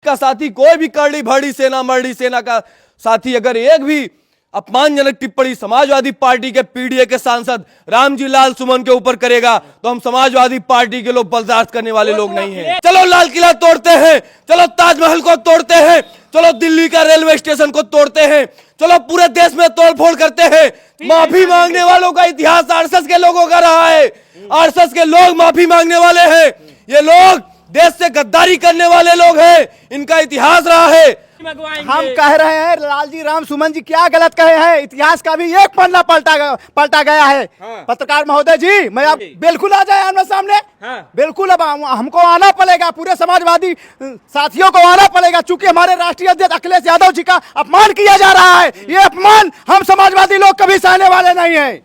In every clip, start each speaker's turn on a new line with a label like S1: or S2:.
S1: का साथी, कोई भी करड़ी भरड़ी सेना मरड़ी सेना का साथी अगर एक भी अपमानजनक टिप्पणी समाजवादी पार्टी के पीडीए के सांसद रामजी लाल सुमन के ऊपर करेगा तो हम समाजवादी पार्टी के लोग बर्दाश्त करने वाले लोग नहीं हैं। चलो लाल किला तोड़ते हैं, चलो ताजमहल को तोड़ते हैं, चलो दिल्ली का रेलवे स्टेशन को तोड़ते हैं, चलो पूरे देश में तोड़फोड़ करते हैं। माफी मांगने वालों का इतिहास आरएसएस के लोगों का रहा है। आरएसएस के लोग माफी मांगने वाले हैं। ये लोग देश से गद्दारी करने वाले लोग हैं, इनका इतिहास रहा है।
S2: हम कह रहे हैं लालजी राम सुमन जी क्या गलत कहे हैं, इतिहास का भी एक पन्ना पलटा गया है। हाँ। पत्रकार महोदय जी, मैं आप बिल्कुल आ जाए आमने सामने। हाँ। बिल्कुल अब हमको आना पड़ेगा, पूरे समाजवादी साथियों को आना पड़ेगा, चूंकि हमारे राष्ट्रीय अध्यक्ष अखिलेश यादव जी का अपमान किया जा रहा है। ये अपमान हम समाजवादी लोग कभी सहने वाले नहीं है।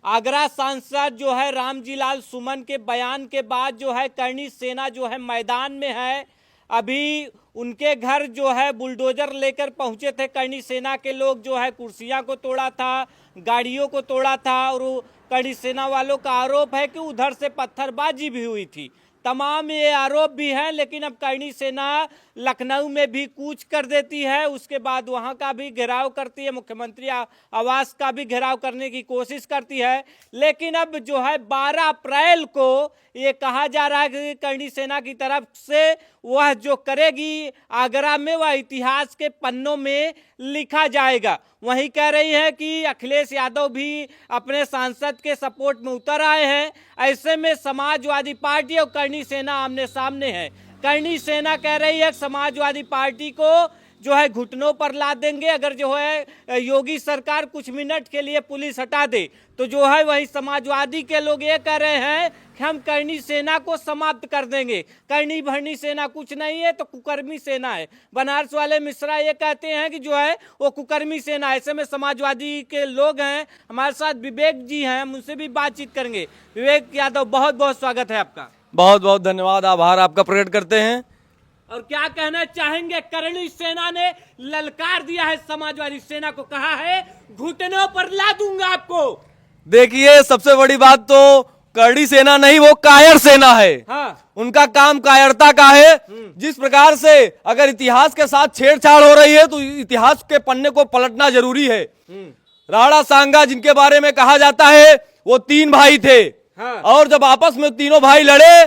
S3: आगरा सांसद जो है रामजी लाल सुमन के बयान के बाद जो है करणी सेना जो है मैदान में है। अभी उनके घर जो है बुलडोजर लेकर पहुंचे थे करणी सेना के लोग, जो है कुर्सियां को तोड़ा था, गाड़ियों को तोड़ा था। और करणी सेना वालों का आरोप है कि उधर से पत्थरबाजी भी हुई थी। तमाम ये आरोप भी हैं, लेकिन अब करणी सेना लखनऊ में भी कूच कर देती है, उसके बाद वहां का भी घेराव करती है, मुख्यमंत्री आवास का भी घेराव करने की कोशिश करती है। लेकिन अब जो है 12 अप्रैल को ये कहा जा रहा है कि करणी सेना की तरफ से वह जो करेगी आगरा में वह इतिहास के पन्नों में लिखा जाएगा। वहीं कह रही है कि अखिलेश यादव भी अपने सांसद के सपोर्ट में उतर आए हैं। ऐसे में समाजवादी पार्टी और करणी सेना आमने सामने है। करणी सेना कह रही है समाजवादी पार्टी को जो है घुटनों पर ला देंगे अगर जो है योगी सरकार कुछ मिनट के लिए पुलिस हटा दे। तो जो है वही समाजवादी के लोग ये कह रहे हैं कि हम करणी सेना को समाप्त कर देंगे। करणी भरणी सेना कुछ नहीं है, तो कुकर्मी सेना है। बनारस वाले मिश्रा ये कहते हैं कि जो है वो कुकर्मी सेना। ऐसे में समाजवादी के लोग हैं हमारे साथ, विवेक जी हैं, हम उनसे भी बातचीत करेंगे। विवेक यादव, बहुत बहुत स्वागत है आपका।
S1: बहुत बहुत धन्यवाद, आभार आपका प्रकट करते हैं।
S3: और क्या कहना चाहेंगे, करणी सेना ने ललकार दिया है समाजवादी सेना को, कहा है घुटनों पर ला दूंगा आपको।
S1: देखिए, सबसे बड़ी बात तो करणी सेना नहीं, वो कायर सेना है। हाँ। उनका काम कायरता का है। जिस प्रकार से अगर इतिहास के साथ छेड़छाड़ हो रही है तो इतिहास के पन्ने को पलटना जरूरी है। राणा सांगा जिनके बारे में कहा जाता है वो 3 भाई थे। हाँ। और जब आपस में तीनों भाई लड़े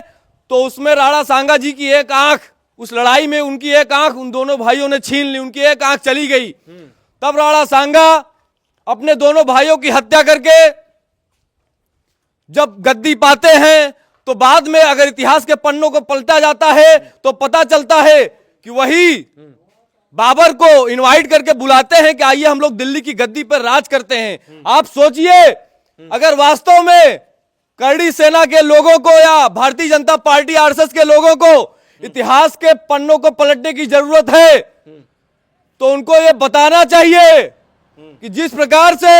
S1: तो उसमें राणा सांगा जी की एक आंख, उस लड़ाई में उनकी एक आंख उन दोनों भाइयों ने छीन ली, उनकी एक आंख चली गई। तब राणा सांगा अपने दोनों भाइयों की हत्या करके जब गद्दी पाते हैं तो बाद में अगर इतिहास के पन्नों को पलटा जाता है तो पता चलता है कि वही बाबर को इनवाइट करके बुलाते हैं कि आइए हम लोग दिल्ली की गद्दी पर राज करते हैं। आप सोचिए, अगर वास्तव में करणी सेना के लोगों को या भारतीय जनता पार्टी आरएसएस के लोगों को इतिहास के पन्नों को पलटने की जरूरत है तो उनको यह बताना चाहिए कि जिस प्रकार से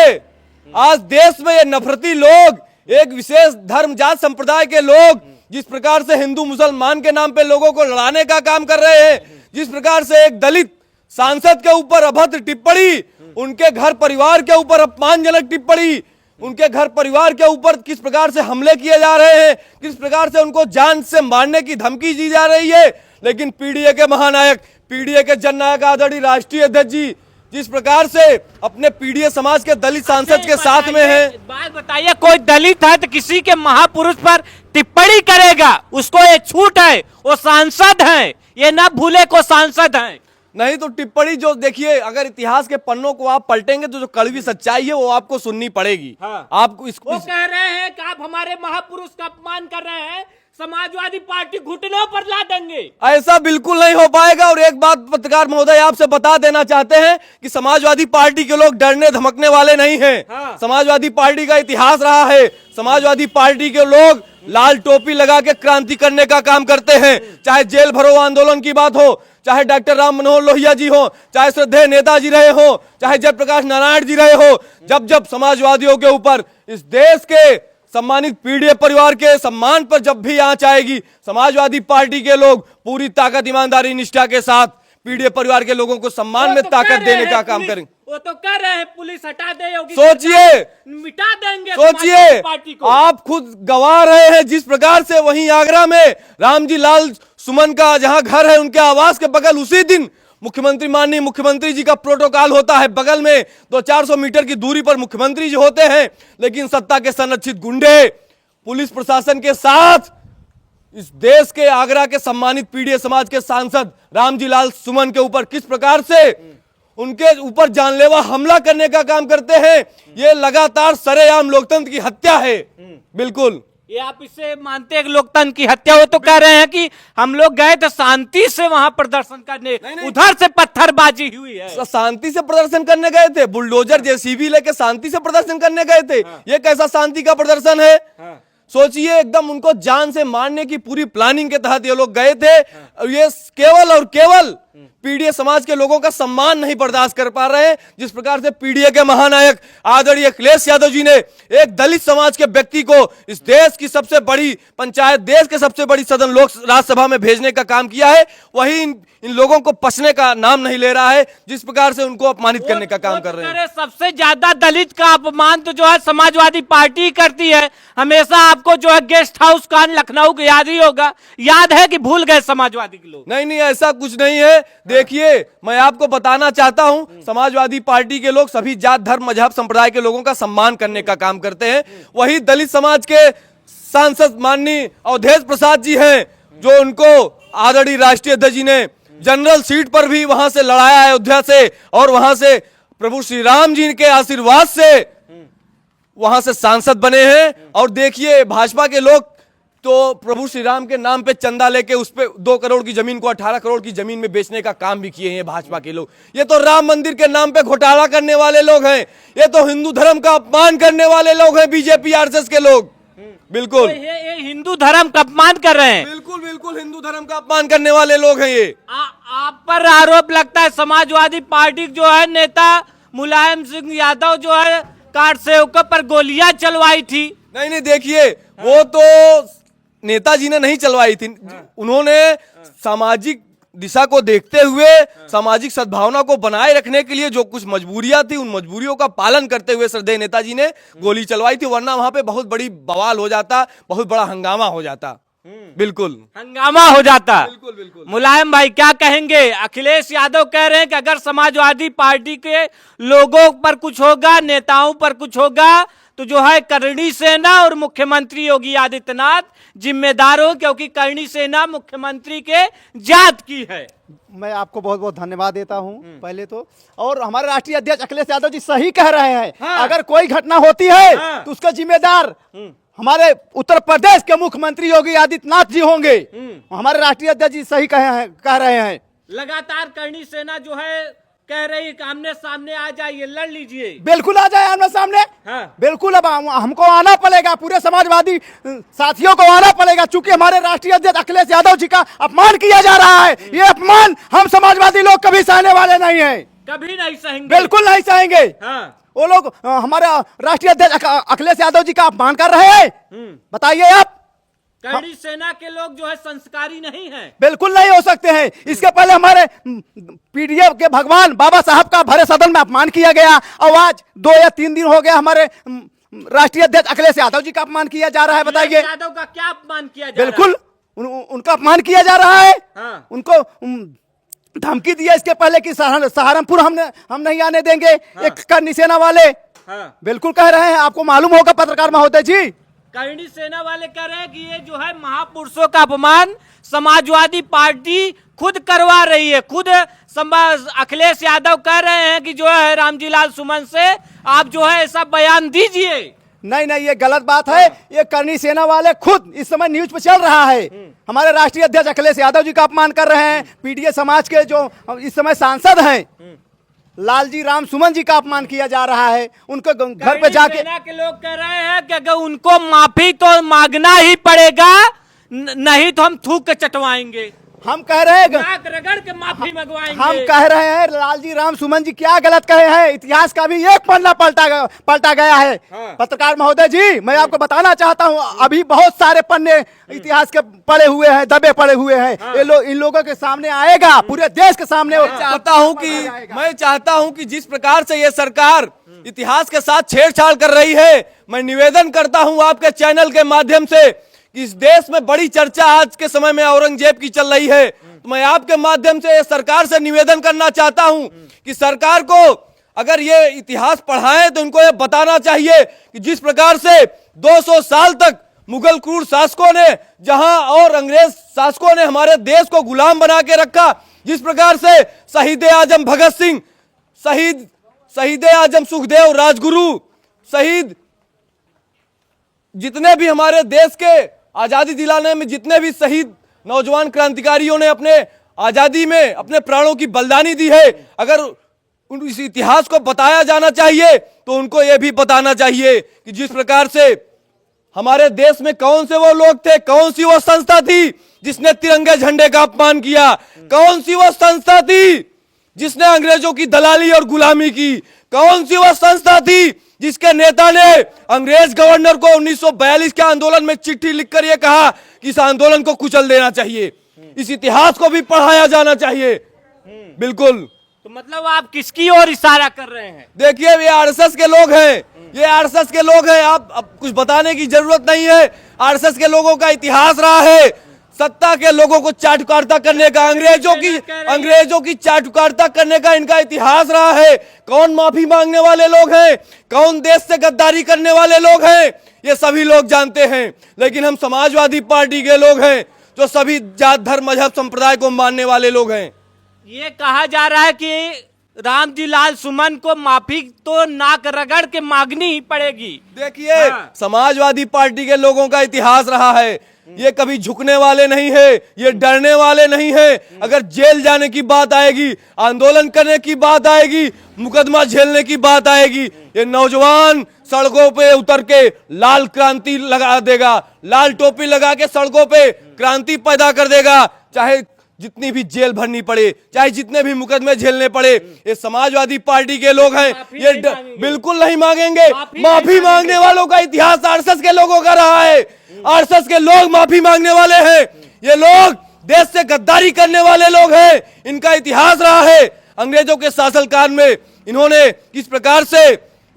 S1: आज देश में ये नफरती लोग, एक विशेष धर्म जात संप्रदाय के लोग जिस प्रकार से हिंदू मुसलमान के नाम पे लोगों को लड़ाने का काम कर रहे हैं, जिस प्रकार से एक दलित सांसद के ऊपर अभद्र टिप्पणी, उनके घर परिवार के ऊपर अपमानजनक टिप्पणी, उनके घर परिवार के ऊपर किस प्रकार से हमले किए जा रहे हैं, किस प्रकार से उनको जान से मारने की धमकी दी जा रही है। लेकिन पीडीए के महानायक, पीडीए के जननायक आदरणीय राष्ट्रीय अध्यक्ष जी जिस प्रकार से अपने पीडीए समाज के दलित सांसद के साथ में है।
S3: बात बताइए, कोई दलित है तो किसी के महापुरुष पर टिप्पणी करेगा, उसको ये छूट है, वो सांसद हैं, ये ना भूले को सांसद हैं।
S1: नहीं तो टिप्पणी जो देखिए, अगर इतिहास के पन्नों को आप पलटेंगे तो जो कड़वी सच्चाई है वो आपको सुननी पड़ेगी। हाँ। आपको
S3: वो कह रहे हैं कि आप हमारे महापुरुष का अपमान कर रहे हैं, समाजवादी पार्टी घुटनों पर ला देंगे। ऐसा
S1: बिल्कुल नहीं हो पाएगा। और एक बात पत्रकार महोदय आपसे बता देना चाहते हैं कि समाजवादी पार्टी के लोग डरने धमकने वाले नहीं हैं। हाँ। समाजवादी पार्टी का इतिहास रहा है। समाजवादी पार्टी के लोग लाल टोपी लगा के क्रांति करने का काम करते हैं। चाहे जेल भरो आंदोलन की बात हो, चाहे डॉक्टर राम मनोहर लोहिया जी हो, चाहे श्रद्धेय नेताजी रहे हो, चाहे जयप्रकाश नारायण जी रहे हो, जब जब समाजवादियों के ऊपर, इस देश के सम्मानित पीडीए परिवार के सम्मान पर जब भी आंच आएगी, समाजवादी पार्टी के लोग पूरी ताकत, ईमानदारी, निष्ठा के साथ पीडीए परिवार के लोगों को सम्मान में ताकत देने का काम करेंगे।
S3: वो तो कर रहे हैं पुलिस हटा दे,
S1: सोचिए,
S3: मिटा देंगे।
S1: सोचिए, आप खुद गवा रहे हैं जिस प्रकार से वहीं आगरा में रामजी लाल सुमन का जहां घर है उनके आवास के बगल उसी दिन मुख्यमंत्री माननीय मुख्यमंत्री जी का प्रोटोकॉल होता है। बगल में 200-400 मीटर की दूरी पर मुख्यमंत्री जी होते हैं, लेकिन सत्ता के संरक्षित गुंडे पुलिस प्रशासन के साथ इस देश के आगरा के सम्मानित पीडीए समाज के सांसद रामजी लाल सुमन के ऊपर किस प्रकार से उनके ऊपर जानलेवा हमला करने का काम करते हैं। ये लगातार सरेआम लोकतंत्र की हत्या है। बिल्कुल,
S3: ये आप इससे मानते हैं कि लोकतंत्र की हत्या? वो तो कह रहे हैं कि हम लोग गए थे शांति से वहां प्रदर्शन करने, उधर से पत्थरबाजी हुई है।
S1: शांति से प्रदर्शन करने गए थे, बुलडोजर जेसीबी लेके शांति से प्रदर्शन करने गए थे। ये कैसा शांति का प्रदर्शन है? सोचिए, एकदम उनको जान से मारने की पूरी प्लानिंग के तहत ये लोग गए थे। ये केवल और केवल पीडीए समाज के लोगों का सम्मान नहीं बर्दाश्त कर पा रहे हैं। जिस प्रकार से पीडीए के महानायक आदरणीय अखिलेश यादव जी ने एक दलित समाज के व्यक्ति को इस देश की सबसे बड़ी पंचायत, देश के सबसे बड़ी सदन लोक राज्यसभा में भेजने का काम किया है, वही इन लोगों को पछने का नाम नहीं ले रहा है। जिस प्रकार से उनको अपमानित करने का काम कर रहे हैं।
S3: सबसे ज्यादा दलित का अपमान तो जो है समाजवादी पार्टी करती है। हमेशा आपको जो है गेस्ट हाउस कांड लखनऊ को याद ही होगा, याद है कि भूल गए समाजवादी के लोग?
S1: नहीं, ऐसा कुछ नहीं है। देखिए, मैं आपको बताना चाहता हूं, समाजवादी पार्टी के लोग सभी जात धर्म मजहब संप्रदाय के लोगों का सम्मान करने का काम करते हैं। वही दलित समाज के सांसद माननीय अवधेश प्रसाद जी हैं, जो उनको आदरणीय राष्ट्रीय अध्यक्ष जी ने जनरल सीट पर भी वहां से लड़ाया है अयोध्या से, और वहां से प्रभु श्री राम जी के आशीर्वाद से वहां से सांसद बने हैं। और देखिए, भाजपा के लोग तो प्रभु श्री राम के नाम पे चंदा लेके उस पे 2 करोड़ की जमीन को 18 करोड़ की जमीन में बेचने का काम भी किए हैं भाजपा के लोग। ये तो राम मंदिर के नाम पे घोटाला करने वाले लोग हैं। ये तो हिंदू धर्म का अपमान करने वाले लोग हैं, बीजेपी आरएसएस के लोग। बिल्कुल,
S3: ये हिंदू धर्म का अपमान कर रहे हैं।
S1: बिल्कुल हिंदू धर्म का अपमान करने वाले लोग हैं ये।
S3: आप पर आरोप लगता है समाजवादी पार्टी जो है नेता मुलायम सिंह यादव जो है कार सेवकों पर गोलियां चलवाई थी।
S1: नहीं, देखिए, वो तो नेताजी ने नहीं चलवाई थी। उन्होंने सामाजिक दिशा को देखते हुए सामाजिक सद्भावना को बनाए रखने के लिए जो कुछ मजबूरियां थी, उन मजबूरियों का पालन करते हुए श्रद्धेय नेताजी ने गोली चलवाई थी, वरना वहां पे बहुत बड़ी बवाल हो जाता, बहुत बड़ा हंगामा हो जाता। बिल्कुल
S3: हंगामा हो जाता।
S1: बिल्कुल।
S3: मुलायम भाई क्या कहेंगे? अखिलेश यादव कह रहे हैं कि अगर समाजवादी पार्टी के लोगों पर कुछ होगा, नेताओं पर कुछ होगा, तो जो है करणी सेना और मुख्यमंत्री योगी आदित्यनाथ जिम्मेदार हो, क्योंकि करणी सेना मुख्यमंत्री के जात की है।
S2: मैं आपको बहुत बहुत धन्यवाद देता हूं पहले तो। और हमारे राष्ट्रीय अध्यक्ष अखिलेश यादव जी सही कह रहे हैं। अगर कोई घटना होती है तो उसका जिम्मेदार हमारे उत्तर प्रदेश के मुख्यमंत्री योगी आदित्यनाथ जी होंगे। हमारे राष्ट्रीय अध्यक्ष जी सही कह रहे हैं।
S3: लगातार करणी सेना जो है कह रही है आमने सामने आ जाइए, लड़ लीजिए।
S2: बिल्कुल आ जाए आमने सामने। बिल्कुल, अब हमको आना पड़ेगा, पूरे समाजवादी साथियों को आना पड़ेगा, चूंकि हमारे राष्ट्रीय अध्यक्ष अखिलेश यादव जी का अपमान किया जा रहा है। ये अपमान हम समाजवादी लोग कभी सहने वाले नहीं है,
S3: कभी नहीं सहेंगे,
S2: बिल्कुल नहीं सहेंगे। वो लोग हमारे राष्ट्रीय अध्यक्ष अखिलेश यादव जी का अपमान कर रहे हैं। बताइए आप,
S3: करणी सेना के लोग जो है संस्कारी नहीं हैं।
S2: बिल्कुल नहीं हो सकते हैं। इसके पहले हमारे पीडीए के भगवान बाबा साहब का भरे सदन में अपमान किया गया, और आज 2 या 3 दिन हो गए हमारे राष्ट्रीय अध्यक्ष अखिलेश यादव जी का अपमान किया जा रहा है। बताइए,
S3: यादव का क्या अपमान किया जा
S2: बिल्कुल
S3: रहा है?
S2: उनका अपमान किया जा रहा है। उनको धमकी दिया इसके पहले कि सहारनपुर हम नहीं आने देंगे। एक करणी सेना वाले बिल्कुल कह रहे हैं, आपको मालूम होगा पत्रकार महोदय जी।
S3: करणी सेना वाले कह रहे हैं कि ये जो है महापुरुषों का अपमान समाजवादी पार्टी खुद करवा रही है। खुद अखिलेश यादव कह रहे हैं कि जो है रामजी लाल सुमन से आप जो है ऐसा बयान दीजिए।
S2: नहीं, ये गलत बात है। ये करणी सेना वाले खुद इस समय न्यूज पे चल रहा है, हमारे राष्ट्रीय अध्यक्ष अखिलेश यादव जी का अपमान कर रहे हैं। पीडीए समाज के जो इस समय सांसद हैं लालजी राम सुमन जी का अपमान किया जा रहा है। उनको घर पे जाके
S3: सेना के लोग कह रहे हैं कि अगर उनको माफी तो मांगना ही पड़ेगा, नहीं तो हम थूक के चटवाएंगे।
S2: हम कह रहे हैं,
S3: रगड़ के माफी मंगवाएंगे।
S2: हम कह रहे हैं लालजी राम सुमन जी क्या गलत कहे हैं। इतिहास का भी एक पन्ना पलटा गया है। पत्रकार महोदय जी, मैं आपको बताना चाहता हूं, अभी बहुत सारे पन्ने इतिहास के पड़े हुए हैं, दबे पड़े हुए हैं। ये इन लोगों के सामने आएगा, पूरे देश के सामने।
S1: मैं चाहता हूं कि जिस प्रकार से ये सरकार इतिहास के साथ छेड़छाड़ कर रही है, मैं निवेदन करता हूं आपके चैनल के माध्यम से कि इस देश में बड़ी चर्चा आज के समय में औरंगजेब की चल रही है, तो मैं आपके माध्यम से सरकार से निवेदन करना चाहता हूं कि सरकार को अगर ये इतिहास पढ़ाएं तो इनको ये बताना चाहिए कि जिस प्रकार से 200 साल तक मुगल क्रूर शासकों ने जहां और अंग्रेज शासकों ने हमारे देश को गुलाम बना के रखा, जिस प्रकार से शहीद आजम भगत सिंह, शहीद आजम सुखदेव राजगुरु, शहीद जितने भी हमारे देश के आजादी दिलाने में जितने भी शहीद नौजवान क्रांतिकारियों ने अपने आजादी में अपने प्राणों की बलिदानी दी है, अगर इस इतिहास को बताया जाना चाहिए तो उनको यह भी बताना चाहिए कि जिस प्रकार से हमारे देश में कौन से वो लोग थे, कौन सी वो संस्था थी जिसने तिरंगे झंडे का अपमान किया, कौन सी वो संस्था थी जिसने अंग्रेजों की दलाली और गुलामी की, कौन सी वो संस्था थी जिसके नेता ने अंग्रेज गवर्नर को 1942 के आंदोलन में चिट्ठी लिखकर यह कहा कि इस आंदोलन को कुचल देना चाहिए। इस इतिहास को भी पढ़ाया जाना चाहिए। बिल्कुल।
S3: तो मतलब आप किसकी ओर इशारा कर रहे हैं?
S1: देखिए ये आरएसएस के लोग हैं, ये आरएसएस के लोग हैं। आप अब कुछ बताने की जरूरत नहीं है। आरएसएस के लोगों का इतिहास रहा है सत्ता के लोगों को चाटुकारिता करने का, अंग्रेजों की चाटुकारिता करने का इनका इतिहास रहा है। कौन माफी मांगने वाले लोग हैं, कौन देश से गद्दारी करने वाले लोग हैं, ये सभी लोग जानते हैं। लेकिन हम समाजवादी पार्टी के लोग हैं जो सभी जात धर्म मजहब संप्रदाय को मानने वाले लोग हैं।
S3: ये कहा जा रहा है कि रामजी लाल सुमन को माफी तो नाक रगड़ के मांगनी ही पड़ेगी।
S1: देखिए समाजवादी पार्टी के लोगों का इतिहास रहा है, ये कभी झुकने वाले नहीं है, ये डरने वाले नहीं है। अगर जेल जाने की बात आएगी, आंदोलन करने की बात आएगी, मुकदमा झेलने की बात आएगी, ये नौजवान सड़कों पे उतर के लाल क्रांति लगा देगा, लाल टोपी लगा के सड़कों पे क्रांति पैदा कर देगा। चाहे जितनी भी जेल भरनी पड़े, चाहे जितने भी मुकदमे झेलने पड़े, ये समाजवादी पार्टी के लोग हैं, ये बिल्कुल नहीं मांगेंगे। माफी मांगने वालों का इतिहास आरएसएस के लोगों का रहा है। आरएसएस के लोग माफी मांगने वाले हैं। ये लोग देश से गद्दारी करने वाले लोग हैं, इनका इतिहास रहा है। अंग्रेजों के शासनकाल में इन्होंने किस प्रकार से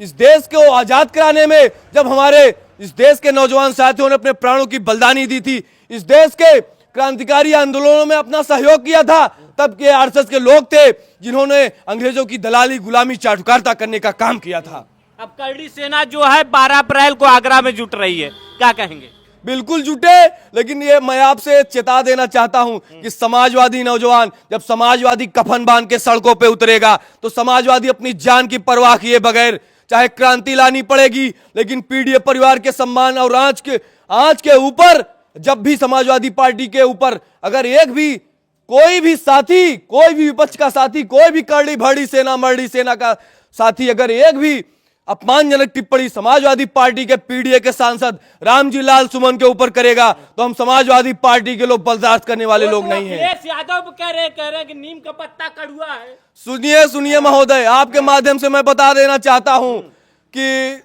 S1: इस देश को आजाद कराने में, जब हमारे इस देश के नौजवान साथियों ने अपने प्राणों की बलिदानी दी थी, इस देश के क्रांतिकारी आंदोलनों में अपना सहयोग किया था, तब के आरएसएस के लोग थे जिन्होंने अंग्रेजों की दलाली गुलामी चाटुकारिता करने का काम किया था।
S3: अब करनी सेना जो है 12 अप्रैल को आगरा में जुट रही है, क्या कहेंगे?
S1: बिल्कुल जुटे, लेकिन ये मैं आपसे चेता देना चाहता हूं कि समाजवादी नौजवान जब समाजवादी कफन बांध के सड़कों पे उतरेगा तो समाजवादी अपनी जान की परवाह किए बगैर, चाहे क्रांति लानी पड़ेगी, लेकिन पीडीए परिवार के सम्मान और आंच के ऊपर, जब भी समाजवादी पार्टी के ऊपर अगर एक भी कोई भी साथी, कोई भी विपक्ष का साथी, कोई भी करड़ी भरड़ी सेना मरड़ी सेना का साथी अगर एक भी अपमानजनक टिप्पणी समाजवादी पार्टी के पीडीए के सांसद रामजी लाल सुमन के ऊपर करेगा तो हम समाजवादी पार्टी के लोग बर्दाश्त करने वाले लोग नहीं हैं।
S3: यादव कह रहे कि नीम का पत्ता कड़वा है।
S1: सुनिए महोदय, आपके माध्यम से मैं बता देना चाहता हूं कि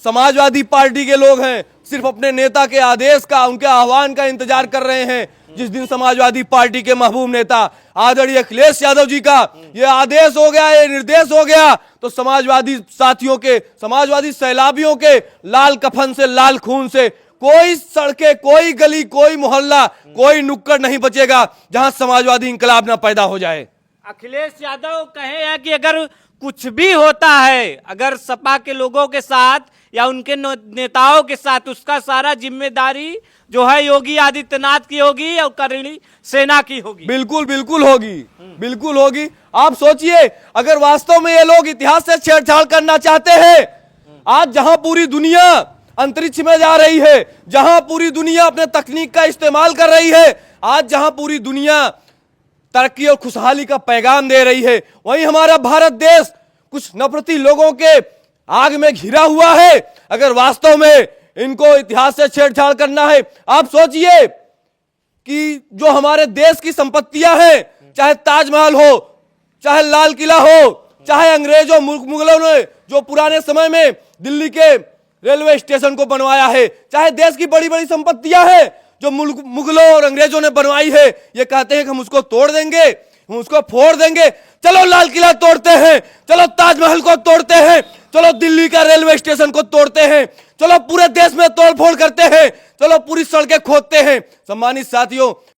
S1: समाजवादी पार्टी के लोग हैं, सिर्फ अपने नेता के आदेश का, उनके आह्वान का इंतजार कर रहे हैं। जिस दिन समाजवादी पार्टी के महबूब नेता आदरणीय अखिलेश यादव जी का यह आदेश हो गया, ये निर्देश हो गया, तो समाजवादी साथियों के, समाजवादी सैलाबियों के लाल कफन से, लाल खून से कोई सड़कें, कोई गली, कोई मोहल्ला, कोई नुक्कड़ नहीं बचेगा जहां समाजवादी इंकलाब ना पैदा हो जाए।
S3: अखिलेश यादव कहे हैं कि अगर कुछ भी होता है, अगर सपा के लोगों के साथ या उनके नेताओं के साथ, उसका सारा जिम्मेदारी जो है योगी आदित्यनाथ की होगी और करणी सेना की होगी।
S1: बिल्कुल होगी, बिल्कुल होगी। आप सोचिए अगर वास्तव में ये लोग इतिहास से छेड़छाड़ करना चाहते हैं, आज जहां पूरी दुनिया अंतरिक्ष में जा रही है, जहां पूरी दुनिया अपने तकनीक का इस्तेमाल कर रही है, आज जहां पूरी दुनिया तरक्की और खुशहाली का पैगाम दे रही है, वहीं हमारा भारत देश कुछ नफरती लोगों के आग में घिरा हुआ है। अगर वास्तव में इनको इतिहास से छेड़छाड़ करना है, आप सोचिए कि जो हमारे देश की संपत्तियां हैं, चाहे ताजमहल हो, चाहे लाल किला हो, चाहे अंग्रेजों मुगलों ने जो पुराने समय में दिल्ली के रेलवे स्टेशन को बनवाया है, चाहे देश की बड़ी बड़ी संपत्तियां हैं जो मुगलों और अंग्रेजों ने बनवाई है, ये कहते हैं कि हम उसको तोड़ देंगे, हम उसको फोड़ देंगे। चलो लाल किला तोड़ते हैं, चलो ताजमहल को तोड़ते हैं, चलो दिल्ली का रेलवे स्टेशन को तोड़ते हैं, चलो पूरे देश में तोड़फोड़ करते हैं, चलो पूरी सड़कें खोदते हैं। सम्मानित साथियों,